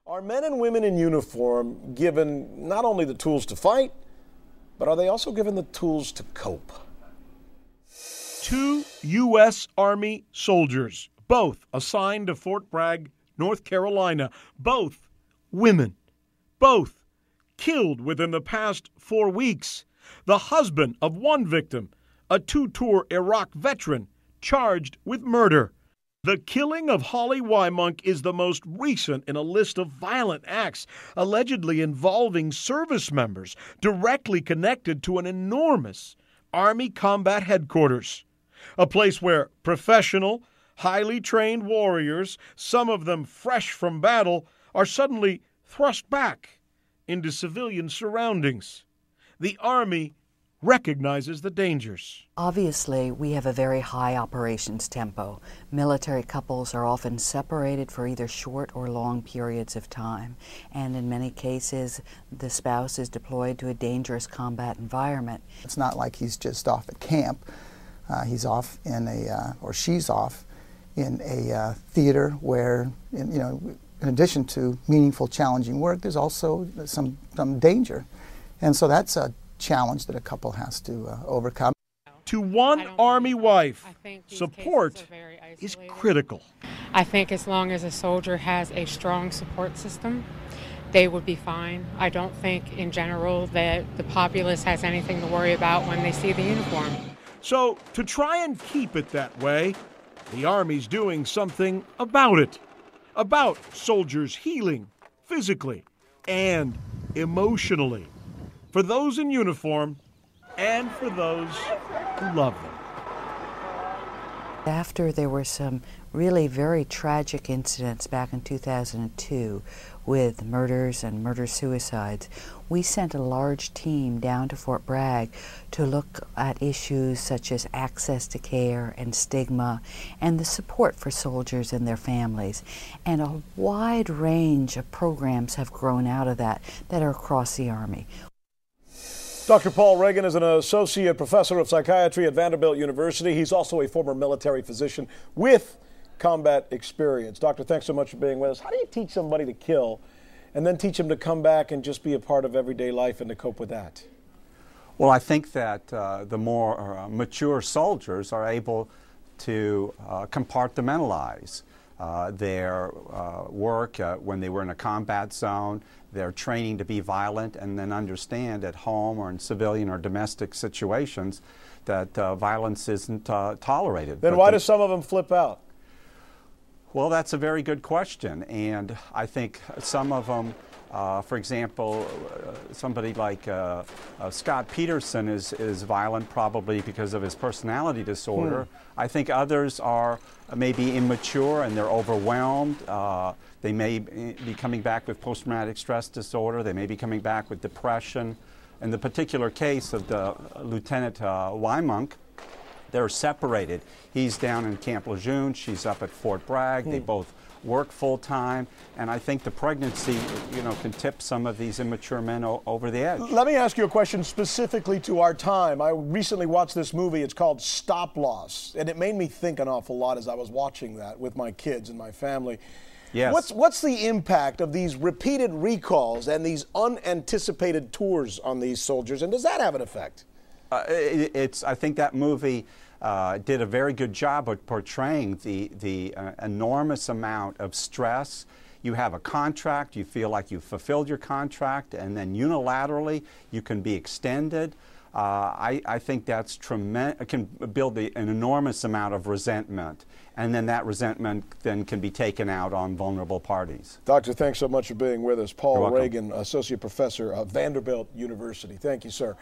Are men and women in uniform given not only the tools to fight, but are they also given the tools to cope? 2 U.S. Army soldiers, both assigned to Fort Bragg, North Carolina, both women, both killed within the past 4 weeks. The husband of one victim, a 2-tour Iraq veteran, charged with murder. The killing of Holly Wymunk is the most recent in a list of violent acts allegedly involving service members directly connected to an enormous Army combat headquarters, a place where professional, highly trained warriors, some of them fresh from battle, are suddenly thrust back into civilian surroundings. The Army recognizes the dangers. Obviously, we have a very high operations tempo. Military couples are often separated for either short or long periods of time, and in many cases, the spouse is deployed to a dangerous combat environment. It's not like he's just off at camp. He's off in or she's off in a theater where, in addition to meaningful, challenging work, there's also some danger, and so that's a challenge that a couple has to overcome. To one Army wife, support is critical. I think as long as a soldier has a strong support system, they would be fine. I don't think in general that the populace has anything to worry about when they see the uniform. So to try and keep it that way, the Army's doing something about it, about soldiers healing physically and emotionally, for those in uniform and for those who love them. After there were some really very tragic incidents back in 2002 with murders and murder-suicides, we sent a large team down to Fort Bragg to look at issues such as access to care and stigma and the support for soldiers and their families. And a wide range of programs have grown out of that are across the Army. Dr. Paul Reagan is an associate professor of psychiatry at Vanderbilt University. He's also a former military physician with combat experience. Doctor, thanks so much for being with us. How do you teach somebody to kill and then teach them to come back and just be a part of everyday life and to cope with that? Well, I think that the more mature soldiers are able to compartmentalize their work when they were in a combat zone, their training to be violent, and then understand at home or in civilian or domestic situations that violence isn't tolerated. Then why do some of them flip out? Well, that's a very good question, and I think some of them, for example, somebody like Scott Peterson is violent probably because of his personality disorder. I think others are maybe immature and they're overwhelmed. They may be coming back with post-traumatic stress disorder. They may be coming back with depression. In the particular case of the Lieutenant Wymunk, they're separated. He's down in Camp Lejeune. She's up at Fort Bragg. They both work full-time, and I think the pregnancy, can tip some of these immature men over the edge. Let me ask you a question specifically to our time. I recently watched this movie. It's called Stop Loss, and it made me think an awful lot as I was watching that with my kids and my family. Yes. What's the impact of these repeated recalls and these unanticipated tours on these soldiers, and does that have an effect? I think that movie did a very good job of portraying the enormous amount of stress. You have a contract, you feel like you've fulfilled your contract, and then unilaterally you can be extended. I think that's tremendous. It can build an enormous amount of resentment, and then that resentment then can be taken out on vulnerable parties. Doctor, thanks so much for being with us. Paul Reagan, Associate Professor of Vanderbilt University. Thank you, sir.